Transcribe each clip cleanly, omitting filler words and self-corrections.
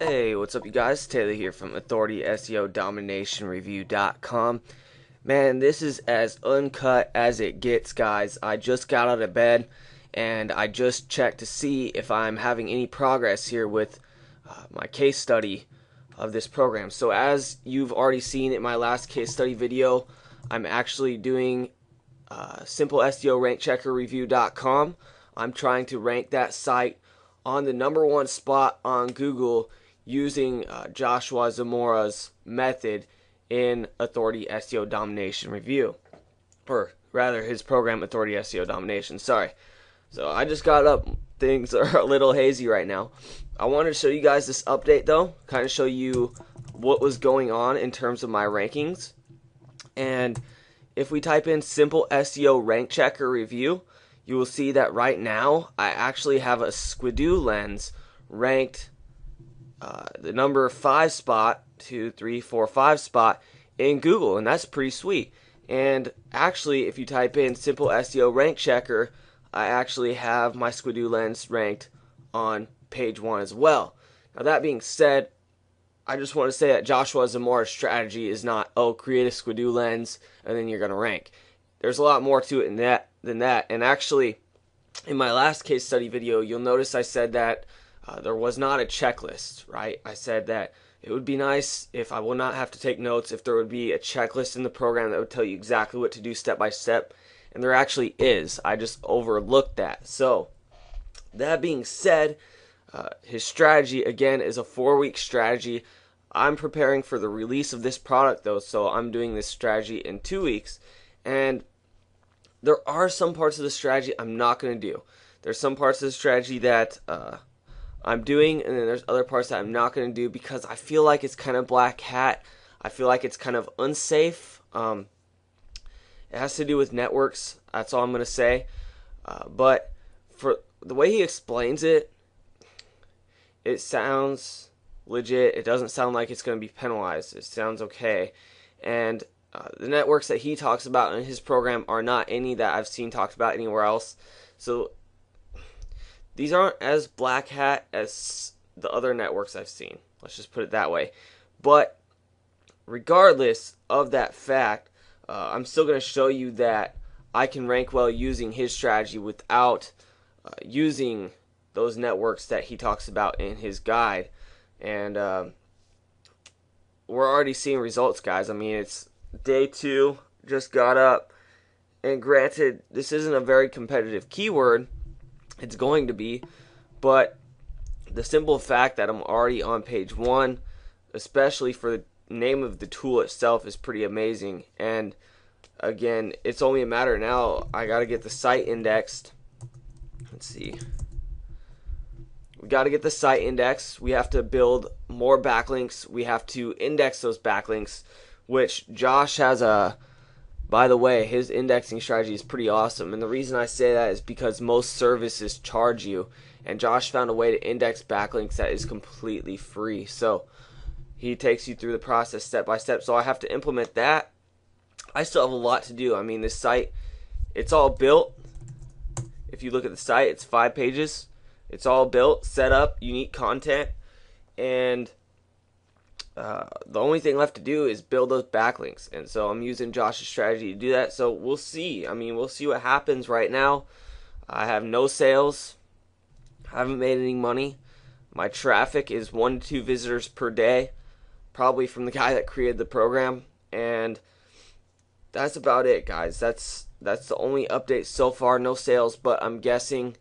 Hey, what's up you guys? Taylor here from Authority SEO Domination Review.com. Man, this is as uncut as it gets, guys. I just got out of bed and I just checked to see if I'm having any progress here with my case study of this program. So as you've already seen in my last case study video, I'm actually doing Simple SEO Rank Checker Review.com. I'm trying to rank that site on the #1 spot on Google using Joshua Zamora's method in Authority SEO Domination Review, or rather his program Authority SEO Domination. Sorry. So I just got up. Things are a little hazy right now. I wanted to show you guys this update though, kind of show you what was going on in terms of my rankings. And if we type in Simple SEO Rank Checker Review, you will see that right now I actually have a Squidoo lens ranked the number 5 spot, 2, 3, 4, 5 spot in Google, and that's pretty sweet. And actually, if you type in Simple SEO Rank Checker, I actually have my Squidoo lens ranked on page 1 as well. Now that being said, I just want to say that Joshua Zamora's strategy is not, oh, create a Squidoo lens and then you're going to rank. There's a lot more to it than that. And actually, in my last case study video, you'll notice I said that there was not a checklist, right? I said that it would be nice if I would not have to take notes, if there would be a checklist in the program that would tell you exactly what to do step by step. And there actually is. I just overlooked that. So, that being said, his strategy, again, is a 4-week strategy. I'm preparing for the release of this product, though, so I'm doing this strategy in 2 weeks. And there are some parts of the strategy I'm not going to do. There's some parts of the strategy that I'm doing, and then there's other parts that I'm not going to do because I feel like it's kind of black hat. I feel like it's kind of unsafe. It has to do with networks. That's all I'm going to say. But for the way he explains it, it sounds legit. It doesn't sound like it's going to be penalized. It sounds okay. And the networks that he talks about in his program are not any that I've seen talked about anywhere else. So these aren't as black hat as the other networks I've seen. Let's just put it that way. But regardless of that fact, I'm still going to show you that I can rank well using his strategy without using those networks that he talks about in his guide. And we're already seeing results, guys. I mean, it's day 2, just got up. And granted, this isn't a very competitive keyword. It's going to be, but the simple fact that I'm already on page 1, especially for the name of the tool itself, is pretty amazing. And again, it's only a matter now. I got to get the site indexed. Let's see. We got to get the site indexed. We have to build more backlinks. We have to index those backlinks, which Josh has a... By the way, his indexing strategy is pretty awesome, and the reason I say that is because most services charge you, and Josh found a way to index backlinks that is completely free. So he takes you through the process step by step. So I have to implement that. I still have a lot to do. I mean, this site, it's all built. If you look at the site, it's 5 pages. It's all built, set up, unique content, and the only thing left to do is build those backlinks. And so I'm using Josh's strategy to do that. So we'll see. I mean, we'll see what happens. Right now, I have no sales. I haven't made any money. My traffic is 1 to 2 visitors per day, probably from the guy that created the program. And that's about it, guys. That's the only update so far. No sales, but I'm guessing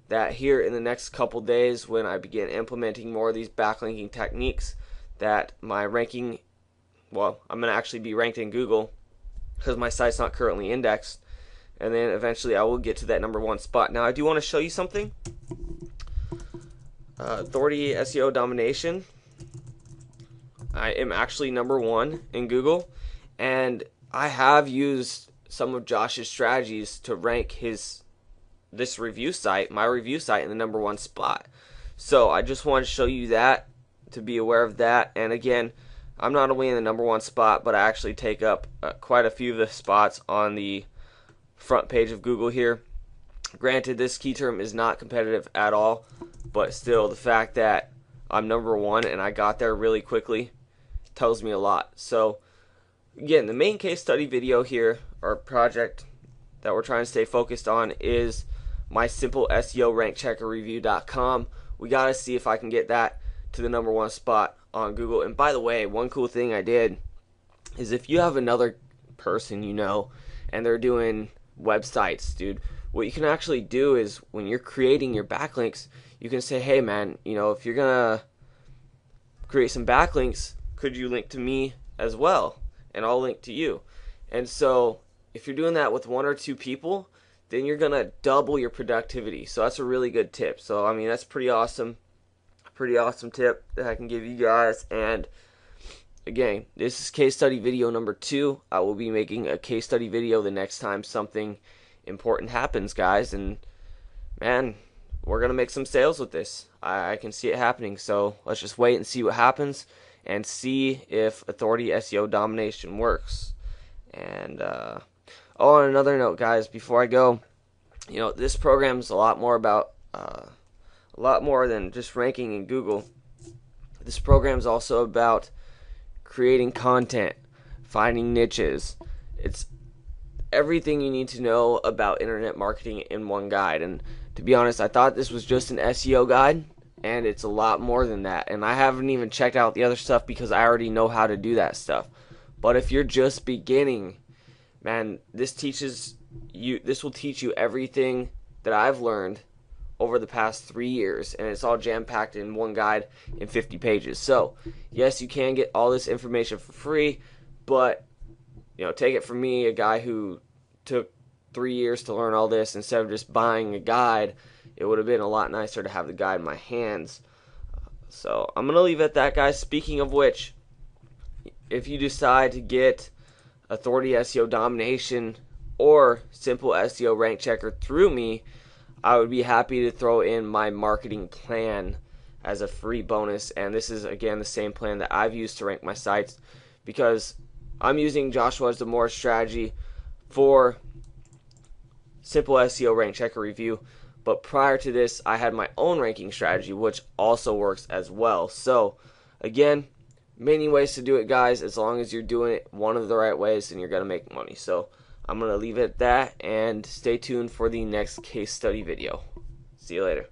that here in the next couple days, when I begin implementing more of these backlinking techniques, that my ranking, well, I'm going to actually be ranked in Google because my site's not currently indexed, and then eventually I will get to that #1 spot. Now I do want to show you something. Authority SEO Domination, I am actually #1 in Google, and I have used some of Josh's strategies to rank this review site, my review site, in the #1 spot. So I just wanted to show you that, to be aware of that. And again, I'm not only in the #1 spot, but I actually take up quite a few of the spots on the front page of Google here. Granted, this key term is not competitive at all, but still, the fact that I'm number one and I got there really quickly tells me a lot. So again, the main case study video here, or project that we're trying to stay focused on, is my simple SEO rank checker review.com. We got to see if I can get that to the number one spot on Google. And by the way, one cool thing I did is if you have another person you know and they're doing websites, dude, what you can actually do is when you're creating your backlinks, you can say, hey man, if you're gonna create some backlinks, could you link to me as well? And I'll link to you. And so if you're doing that with one or two people, then you're gonna double your productivity. So that's a really good tip. So I mean, that's pretty awesome tip that I can give you guys. And again, this is case study video number 2. I will be making a case study video the next time something important happens, guys. And man, we're gonna make some sales with this. I can see it happening. So let's just wait and see what happens and see if Authority SEO Domination works. And on another note, guys, before I go, this program is a lot more than just ranking in Google. This program is also about creating content, finding niches. It's everything you need to know about internet marketing in one guide. And to be honest, I thought this was just an SEO guide, and it's a lot more than that. And I haven't even checked out the other stuff because I already know how to do that stuff. But if you're just beginning, man, this will teach you everything that I've learned over the past 3 years, and it's all jam-packed in one guide in 50 pages. So yes, you can get all this information for free, but take it from me, a guy who took 3 years to learn all this. Instead of just buying a guide, it would have been a lot nicer to have the guide in my hands. So I'm gonna leave it at that, guys. Speaking of which, if you decide to get Authority SEO Domination or Simple SEO Rank Checker through me, I would be happy to throw in my marketing plan as a free bonus. And this is, again, the same plan that I've used to rank my sites, because I'm using Joshua Zamora's strategy for Simple SEO Rank Checker Review. But prior to this, I had my own ranking strategy, which also works as well. So, again, many ways to do it, guys. As long as you're doing it one of the right ways, then you're going to make money. So I'm going to leave it at that, and stay tuned for the next case study video. See you later.